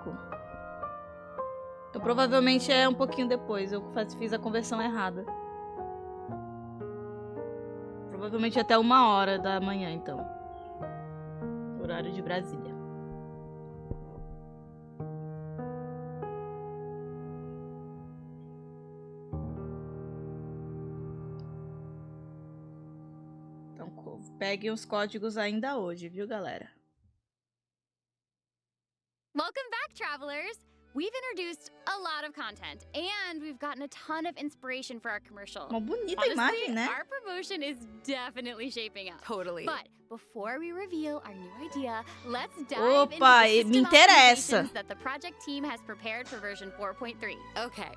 Então provavelmente é um pouquinho depois, eu fiz a conversão errada. Provavelmente até 1h da manhã, então. Horário de Brasília. Então, peguem os códigos ainda hoje, viu, galera? Welcome back, travelers! We've introduced a lot of content, and we've gotten a ton of inspiration for our commercial. Uma bonita Honestly, imagem, né? our promotion is definitely shaping up. Totally. But before we reveal our new idea, let's dive Opa, into the me system interessa. optimizations that the project team has prepared for version 4.3. Okay,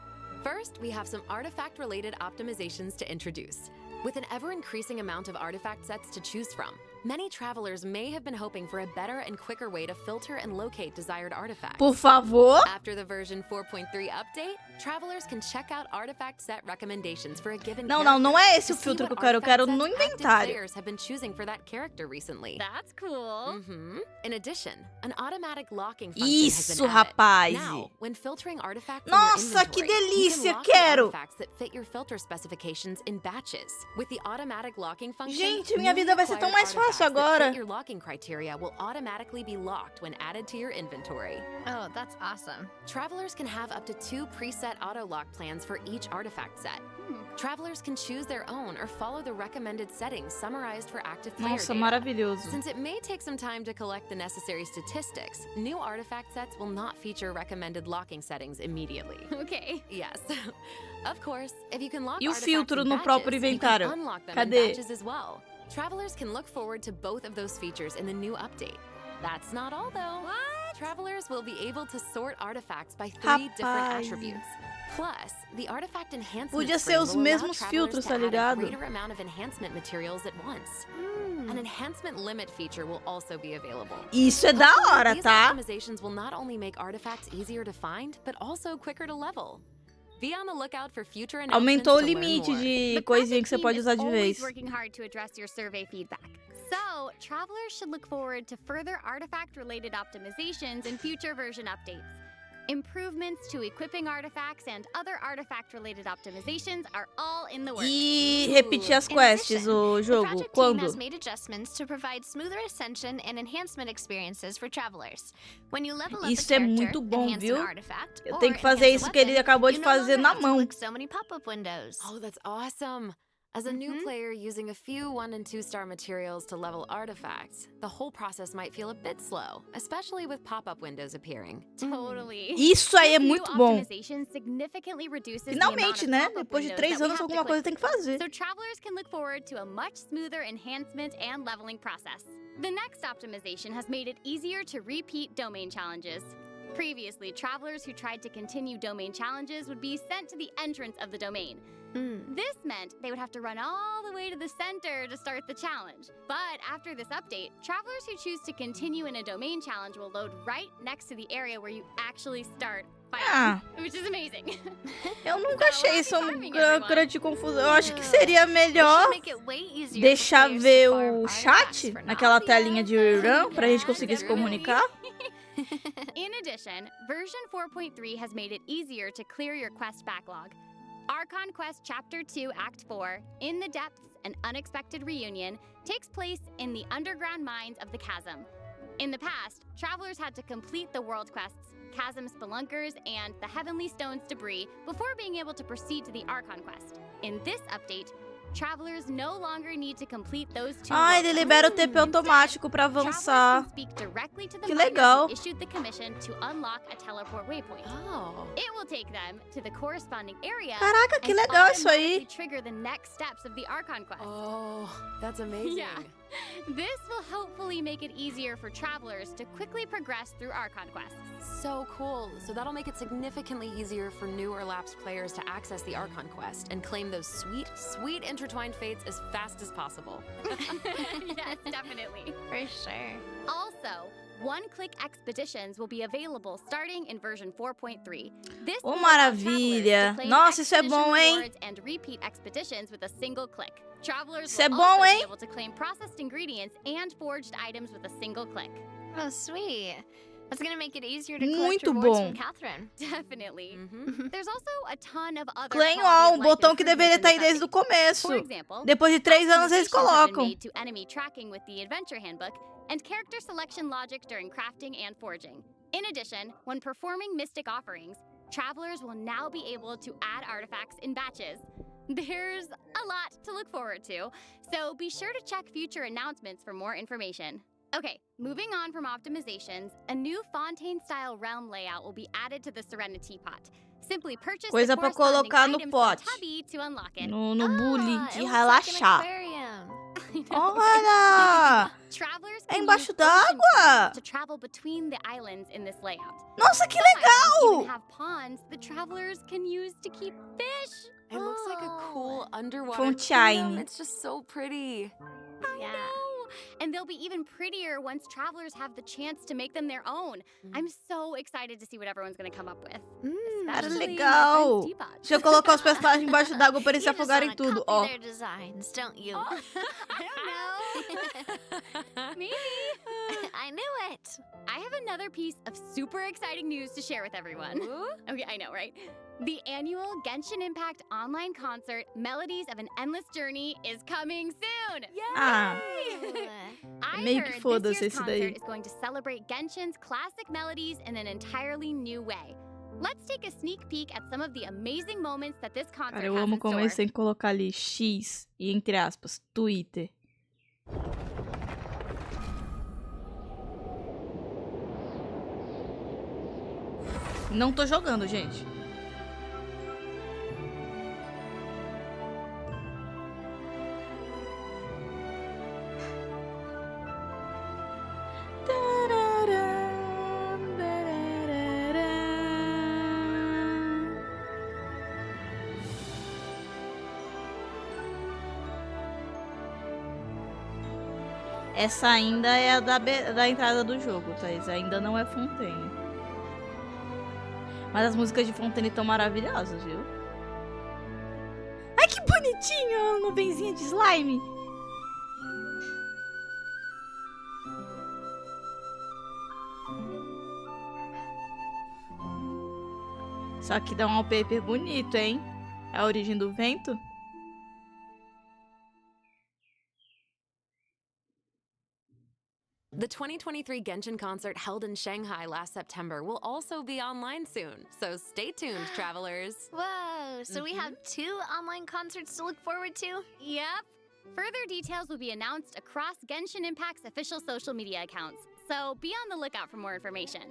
first we have some artifact-related optimizations to introduce. With an ever-increasing amount of artifact sets to choose from, many travelers may have been hoping for a better and quicker way to filter and locate desired artifacts. Por favor. After the version 4.3 update, travelers can check out artifact set recommendations for a given Não, character não é esse to o see filtro que what eu quero artifact no sets active inventário. players have been choosing for that character recently. That's cool. In addition, an automatic locking function has Isso, been added. rapaz. Now, when filtering artifacts Nossa, in que your inventory, you delícia, can lock the quero. artifacts that fit your filter specifications in batches. With the automatic locking function, Gente, minha newly vida vai ser tão acquired mais fácil artifacts that agora. fit your locking criteria will automatically be locked when added to your inventory. Oh, that's awesome. Travelers can have up to 2 preset auto-lock plans for each artifact set. Travelers can choose their own or follow the recommended settings summarized for active player Nossa, data. maravilhoso. Since it may take some time to collect the necessary statistics, new artifact sets will not feature recommended locking settings immediately. Okay. Yes. Of course, if you can lock E o artifacts filtro in no próprio batches, you can inventário? unlock them Cadê? in batches as well. Travelers can look forward to both of those features in the new update. That's not all though. What? Travelers will be able to sort artifacts by 3 different Rapaz. attributes. Plus, the artifact enhancement Podia ser screen os will allow mesmos travelers filtros, to tá add a ligado? greater amount of enhancement materials at once. An enhancement limit feature will also be available. Isso é da hora, These tá? optimizations will not only make artifacts easier to find, but also quicker to level. Be on the lookout for future announcements Aumentou o to learn limite more. de The coisinha project que você team pode is usar de always vez. working hard to address your survey feedback. So, travelers should look forward to further artifact-related optimizations in future version updates. Improvements to equipping artifacts and other artifact-related optimizations are all in the works. E repetir as In quests, addition, o The jogo. project team Quando? has made adjustments to provide smoother ascension and enhancement experiences for travelers. When you level up Isso a é character, muito bom, enhance viu? an artifact, Eu or tenho que fazer enhance a isso que ele weapon, acabou de you no fazer longer na have to mão. click so many pop-up windows. Oh, that's awesome. As a new player using a few 1- and 2-star materials to level artifacts, the whole process might feel a bit slow, especially with pop-up windows appearing. Totally. Isso aí é This new muito bom. optimization significantly reduces the Finalmente, amount né? of pop-up Depois de windows 3 that we anos, have to alguma coisa click tem que fazer. So travelers can look forward to a much smoother enhancement and leveling process. The next optimization has made it easier to repeat domain challenges. Previously, travelers who tried to continue domain challenges would be sent to the entrance of the domain. This meant they would have to run all the way to the center to start the challenge. But after this update, travelers who choose to continue in a domain challenge will load right next to the area where you actually start fighting, Ah. which is amazing. Eu nunca achei isso farming, uma everyone. grande confusão. Eu acho que seria It should melhor make it way easier for deixar players ver to farm o chat artifacts for naquela Navia. telinha de RAM pra gente Yeah, conseguir se definitely. comunicar. In addition, version 4.3 has made it easier to clear your quest backlog. Archon Quest Chapter 2 Act 4, In the Depths, An Unexpected Reunion, takes place in the underground mines of the Chasm. In the past, travelers had to complete the world quests, Chasm Spelunkers, and the Heavenly Stones debris before being able to proceed to the Archon Quest. In this update, travelers no longer need to complete those two Ah, world ele quests. libera o TP automático pra Travelers avançar. can speak directly to the Que miner legal. who issued the commission to unlock a teleport waypoint. Oh. It will take them to the corresponding area Caraca, que and legal isso automatically aí. trigger the next steps of the Archon quest. Oh, that's amazing. Yeah. This will hopefully make it easier for travelers to quickly progress through Archon quests. So cool. So that'll make it significantly easier for new or lapsed players to access the Archon quest and claim those sweet, sweet intertwined fates as fast as possible. Yes, definitely. For sure. Also, one-click expeditions will be available starting in version 4.3. This Ô, will allow maravilha. travelers to claim Nossa, isso é expedition bom, hein? rewards and repeat expeditions with a single click. Travelers Isso é will bom, also hein? be able to claim processed ingredients and forged items with a single click. Oh, sweet. It's gonna make it easier to collect Muito rewards bom. from Catherine. Definitely. Mhm. There's also a ton of other Claim quality All, of um life botão que deveria improvements estar in aí this desde o update. começo. For example, Depois de 3 anos eles optimizations have been colocam. made to enemy tracking with the Adventure Handbook and character selection logic during crafting and forging. In addition, when performing mystic offerings, travelers will now be able to add artifacts in batches. There's a lot to look forward to, so be sure to check future announcements for more information. Okay, moving on from optimizations, a new Fontaine-style realm layout will be added to the Serenity pot. Simply purchase Coisa the pra corresponding colocar no items pote. from Tubby to unlock it. No bullying Ah, de it looks like an relaxar. aquarium. Olha! Travelers É can embaixo use ocean d'água! trains to travel between the islands in this layout. Nossa, que Some islands even legal! have ponds the travelers can use to keep fish. It looks like a cool underwater Fontaine. kingdom. It's just so pretty. Yeah. No! And they'll be even prettier once travelers have the chance to make them their own. I'm so excited to see what everyone's gonna come up with. Cara, Especially my legal! friend's teapot. Deixa eu colocar os personagens embaixo d'água pra eles se You just afogarem wanna tudo, copy ó. their designs, don't you? I don't know. Maybe. I knew it. I have another piece of super exciting news to share with everyone. Okay, I know, right? The annual Genshin Impact online concert, Melodies of an Endless Journey, is coming soon. Ah, I meio que heard foda-se this year's esse daí. concert is going to celebrate Genshin's classic melodies in an entirely new way. Let's take a sneak peek at some of the amazing moments that this concert cara, eu has amo in como store. eles têm que colocar ali X e entre aspas, Twitter. Não tô jogando, gente. Essa ainda é a da entrada do jogo, Thaís. Ainda não é Fontaine. Mas as músicas de Fontaine estão maravilhosas, viu? Ai, que bonitinho! A nuvenzinha de slime. Só que dá um wallpaper bonito, hein? É a origem do vento. The 2023 Genshin concert held in Shanghai last September will also be online soon, so stay tuned, travelers. Whoa, so we have 2 online concerts to look forward to? Yep. Further details will be announced across Genshin Impact's official social media accounts, so be on the lookout for more information.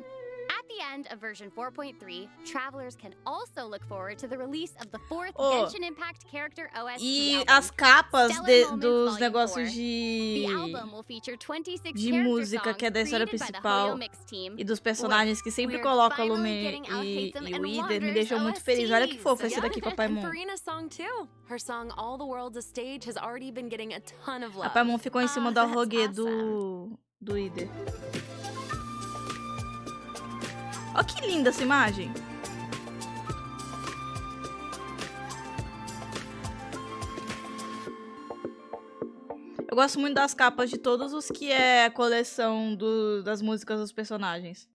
At the end of version 4.3, travelers can also look forward to the release of the 4th Genshin Impact character OST E album. as capas Stellar Moments dos Volume negócios 4. de... The album will feature 26 de character música, songs que é da história created by the principal Hoyo Mix team. e dos personagens que sempre We're colocam a finally Lume getting our e Hate Them o and Ide. Me Wonders deixou muito feliz. Olha que OSTs. fofo esse daqui com a And Paimon. Farina's song too. Her song All the World's a Stage has already been getting a ton of A love. Paimon ficou em cima do that's arroguê awesome. do Ide. Olha que linda essa imagem. Eu gosto muito das capas de todos os que é a coleção das músicas dos personagens.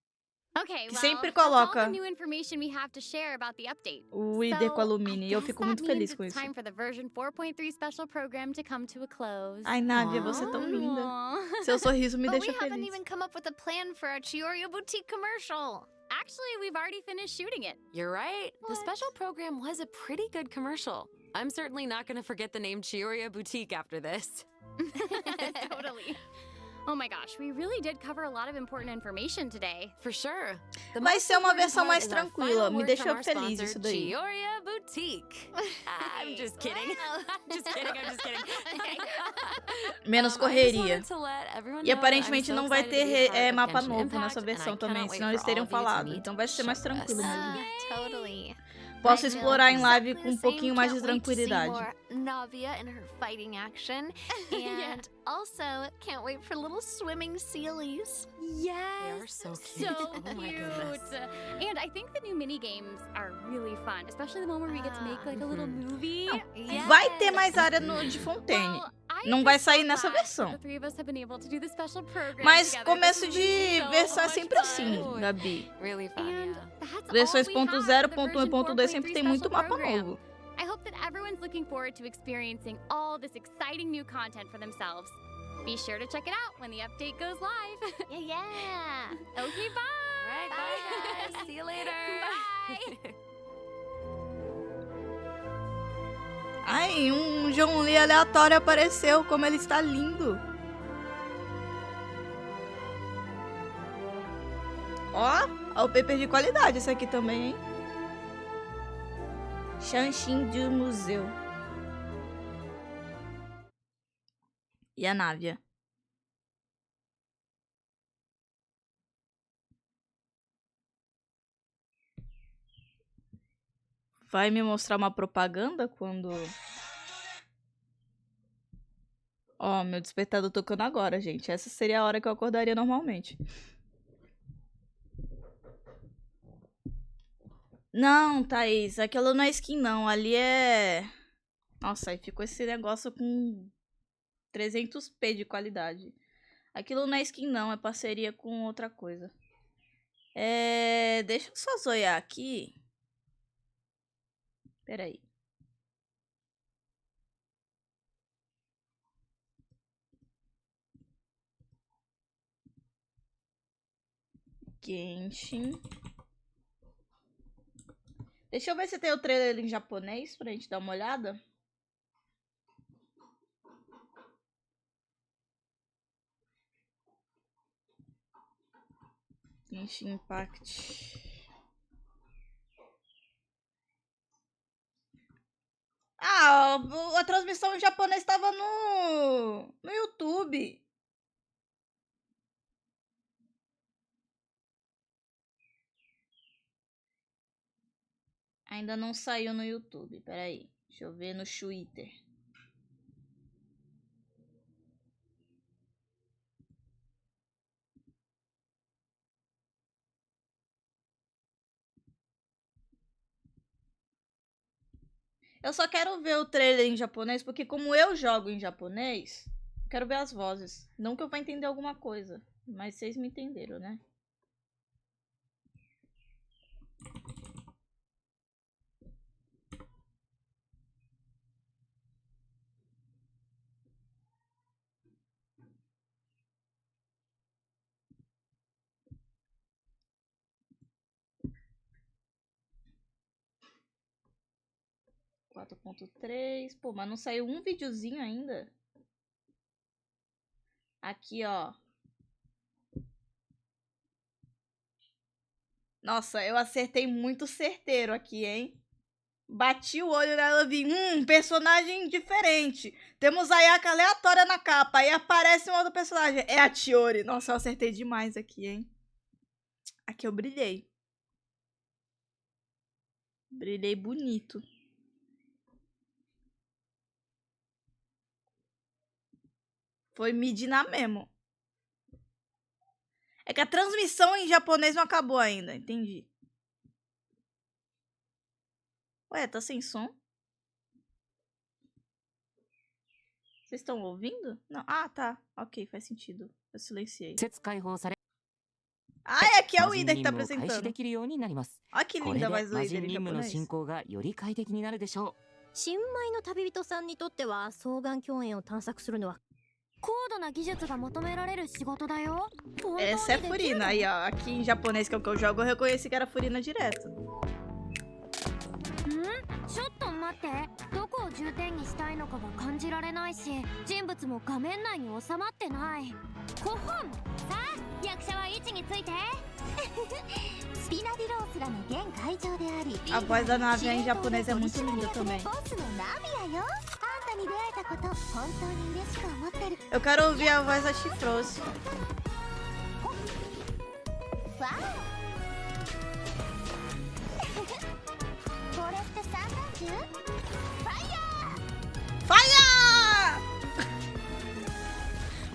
Okay, Que well, sempre that's all coloca the new information we have to share about the update. O Ide com a Lumine. E eu I fico guess muito that means feliz com it's isso. time for the version 4.3 special program to come to a close. Ai, Návia, você é tão linda. Aw. Seu sorriso me But we deixa haven't feliz. even come up with a plan for our Chioryo Boutique commercial. Actually, we've already finished shooting it. You're right. The What? special program was a pretty good commercial. I'm certainly not going to forget the name Chiorya Boutique after this. Totally. Oh my gosh, we really did cover a lot of important information today. For sure. The Vai most ser uma important versão part mais is our tranquila. final Me word deixou from our feliz sponsor, isso daí. Chiorya Boutique. I'm just kidding. I'm just kidding. Menos I just correria. wanted to let everyone E know that I'm aparentemente so não vai excited to be ter a part of mapa Genshin novo Impact, nessa and I versão também, cannot wait senão for eles teriam all of you to falado. meet Então vai ser mais Shepard. tranquilo mesmo. Totally. Posso I explorar feel em live exactly com um the same. pouquinho mais de Can't wait to see tranquilidade. more Navia in her fighting action. Yeah. And also, can't wait for little swimming sealies. Yes. They are so cute. So Oh my cute. goodness. And I think the new mini games are really fun, especially the one where we get to make like a little movie. Yes. Vai ter mais área de Fontaine. Well, I Não vai sair nessa versão. Mas começo de versão é sempre assim, Gabi. Versões .0, .1 e .2 sempre tem muito mapa novo. I hope that everyone's looking forward to experiencing all this exciting new content for themselves. Be sure to check it out when the update goes live. Yeah. Okay, bye. All right, bye guys. See you later. Bye. Ai, um John Lee aleatório apareceu, como ele está lindo. Ó, o paper de qualidade esse aqui também, hein? Genshin do museu. E a Návia. Vai me mostrar uma propaganda quando... Ó, meu despertador tocando agora, gente. Essa seria a hora que eu acordaria normalmente. Não, Thaís, aquilo não é skin não, ali é... Nossa, aí ficou esse negócio com 300p de qualidade. Aquilo não é skin não, é parceria com outra coisa. Deixa eu só zoiar aqui. Peraí. Genshin. Deixa eu ver se tem o trailer em japonês pra gente dar uma olhada. Genshin Impact. Ah, a transmissão em japonês estava no YouTube. Ainda não saiu no YouTube, peraí. Deixa eu ver no Twitter. Eu só quero ver o trailer em japonês, porque como eu jogo em japonês, quero ver as vozes. Não que eu vá entender alguma coisa, mas vocês me entenderam, né? .3. Pô, mas não saiu um videozinho ainda. Aqui, ó. Nossa, eu acertei muito certeiro aqui, hein? Bati o olho nela e vi, personagem diferente. Temos a Yaka aleatória na capa. Aí aparece um outro personagem. É a Chiori. Nossa, eu acertei demais aqui, hein? Aqui eu brilhei. Brilhei bonito. Foi Midna mesmo. É que a transmissão em japonês não acabou ainda, entendi. Ué, tá sem som? Vocês estão ouvindo? Não. Ah, tá. Ok, faz sentido. Eu silenciei. Ah, aqui é o Ida que tá apresentando. Olha que linda a voz do Ida em japonês. 新米の旅人さんにとっては双眼鏡園を探索するのは高度な技術が求められる仕事だよ。 Essa é Furina. Aí, ó. Aqui em japonês, que é o que eu jogo, eu reconheci que era Furina direto. ちょっと待って。どこを重点にしたいのかが感じられないし、人物も画面内に収まってない。5本。さあ、役者は位置について。スピナディロースらの現会長であり、 A voz da Návia em japonês é muito linda também. ボスのナビアよ。あんたに出会えたこと本当に嬉しく思ってる。 Eu quero ouvir a voz da Chifroso. わあ。これって三段球？ファイヤー！ Fire!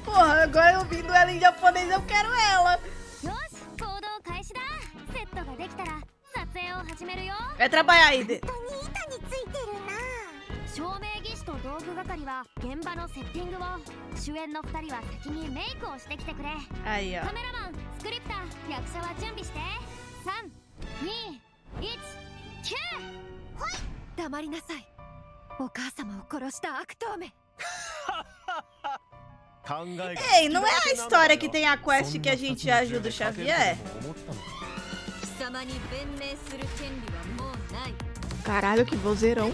Porra, agora ouvindo ela em japonês, eu quero ela. よし、行動開始だ。セットができたら撮影を始めるよ。 Vai trabalhar, Ida. 板についてるな。照明技師と道具係は現場のセッティングを主演の2人は先にメイクをしてきてくれ Aí, ó. カメラマンスクリプター役者は準備して321キューほい黙りなさいお母様を殺した悪党め Ei, não é a história que tem a quest que a gente ajuda o Xavier? 貴様に弁明する権利はもうない Caralho, que vozeirão.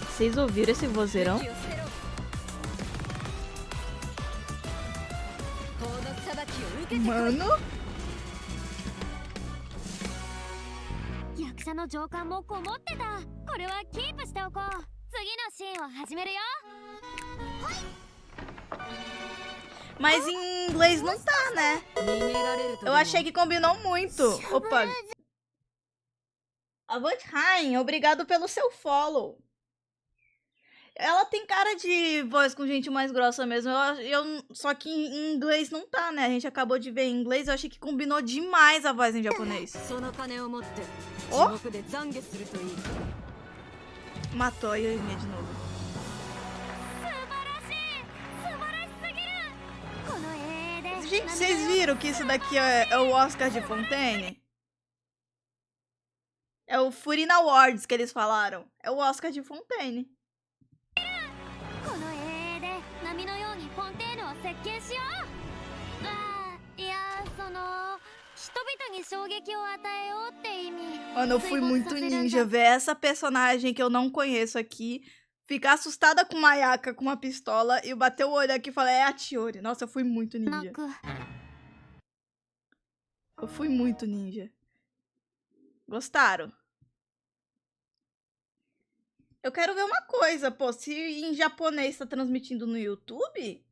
Vocês ouviram esse vozeirão? 気を捨てろ法の裁きを受けてくれ Mano, 役者の情感もこもってたこれはキープしておこう次のシーンを始めるよ mas em inglês não tá, né? 逃げられるとで Eu も achei que combinou muito. Opa. Avante Rain, obrigado pelo seu follow. Ela tem cara de voz com gente mais grossa mesmo. Só que em inglês não tá, né? A gente acabou de ver em inglês. Eu achei que combinou demais a voz em japonês. その金を持って地 お 獄で懺悔するといい Matou a Yorinha de novo. 素晴らしい素晴らしすぎるこの絵で Gente, vocês viram que isso daqui é o Oscar de Fontaine? É o Furina Awards que eles falaram. É o Oscar de Fontaine. この絵で波のようにフォンテーヌを設計しよういやその人々に衝撃を与えようって意味 Mano, eu fui muito ninja. Ver essa personagem que eu não conheço aqui, ficar assustada com uma Yaka com uma pistola e bater o olho aqui e falar, é a Chiori. Nossa, eu fui muito な ninja. く Eu fui muito ninja. Gostaram? Eu quero ver uma coisa, pô. Se em japonês tá transmitindo no YouTube...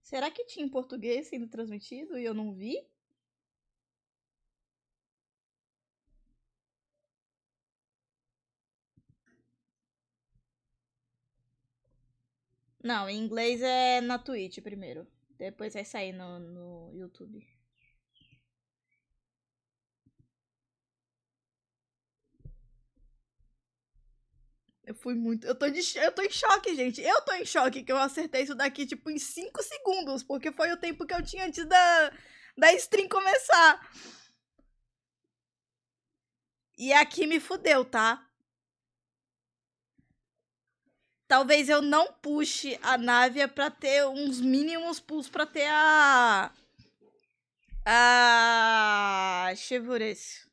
Será que tinha em português sendo transmitido e eu não vi? Não, em inglês é na Twitch primeiro. Depois vai sair no YouTube. Eu fui muito... Eu tô em choque, gente. Eu tô em choque que eu acertei isso daqui, tipo, em 5 segundos. Porque foi o tempo que eu tinha antes da stream começar. E aqui me fudeu, tá? Talvez eu não puxe a Návia pra ter uns mínimos pulls pra ter a Chevrolet.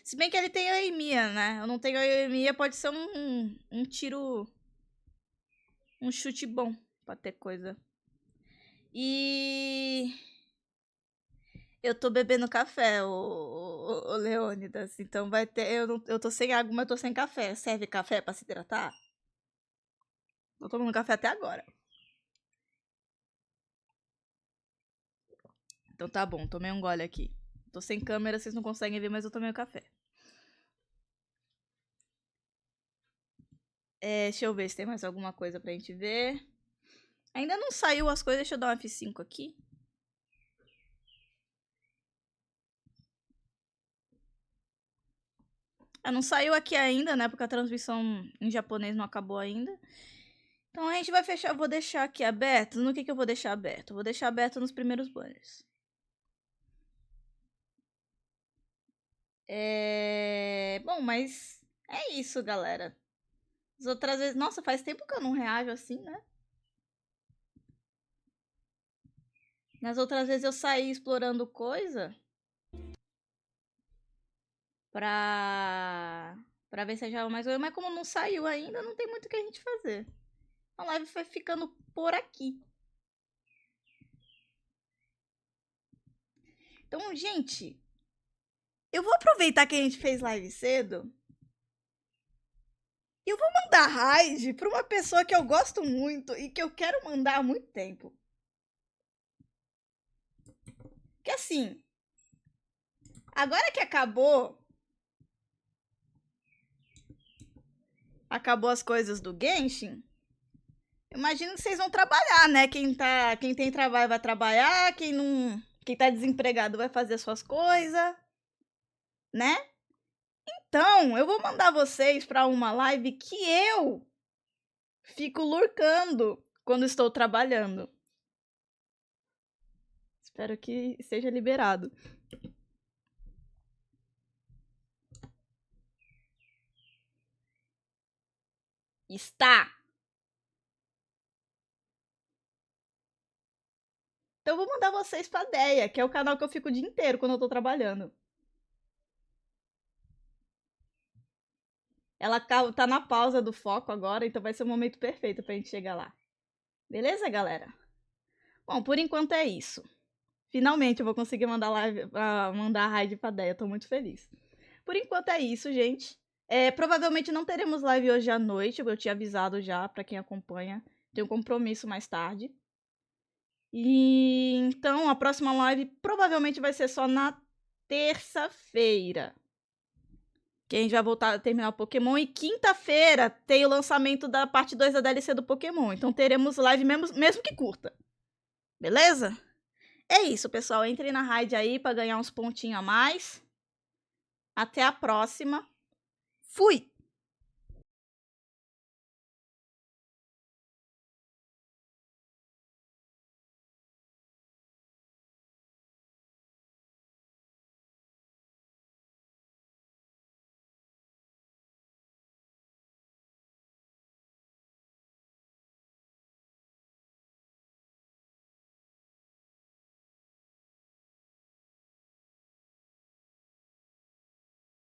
Se bem que ele tem a Emia, né? Eu não tenho a Emia, pode ser um tiro... Um chute bom pra ter coisa. E... Eu tô bebendo café, o Leônidas. Então vai ter... Eu tô sem água, mas eu tô sem café. Serve café pra se hidratar? Tô tomando café até agora. Então tá bom, tomei um gole aqui. Tô sem câmera, vocês não conseguem ver, mas eu tomei o café. Deixa eu ver se tem mais alguma coisa pra gente ver. Ainda não saiu as coisas, deixa eu dar um F5 aqui. Não saiu aqui ainda, né? Porque a transmissão em japonês não acabou ainda. Então a gente vai fechar, eu vou deixar aqui aberto. No que eu vou deixar aberto? Eu vou deixar aberto nos primeiros banners. Bom, mas é isso, galera. As outras vezes... Nossa, faz tempo que eu não reajo assim, né? Nas outras vezes eu saí explorando coisa pra ver se achava mais coisa. Mas como não saiu ainda, não tem muito o que a gente fazer. A live vai ficando por aqui. Então, gente, eu vou aproveitar que a gente fez live cedo. E eu vou mandar raid pra uma pessoa que eu gosto muito e que eu quero mandar há muito tempo. Que assim, agora que acabou as coisas do Genshin, Imagino que vocês vão trabalhar, né? Quem tem trabalho vai trabalhar, quem tá desempregado vai fazer suas coisas, né? Então, eu vou mandar vocês para uma live que eu fico lurcando quando estou trabalhando. Espero que seja liberado. Está. Então eu vou mandar vocês pra Deia, que é o canal que eu fico o dia inteiro quando eu tô trabalhando. Ela tá na pausa do foco agora, então vai ser o momento perfeito pra gente chegar lá. Beleza, galera? Bom, por enquanto é isso. Finalmente eu vou conseguir mandar a raid pra Deia, tô muito feliz. Por enquanto é isso, gente. Provavelmente não teremos live hoje à noite, eu tinha avisado já pra quem acompanha. Tenho um compromisso mais tarde. E então a próxima live provavelmente vai ser só na terça-feira. Que a gente vai voltar a terminar o Pokémon. E quinta-feira tem o lançamento da parte 2 da DLC do Pokémon. Então teremos live mesmo que curta. Beleza? É isso, pessoal. Entrem na raid aí pra ganhar uns pontinhos a mais. Até a próxima. Fui!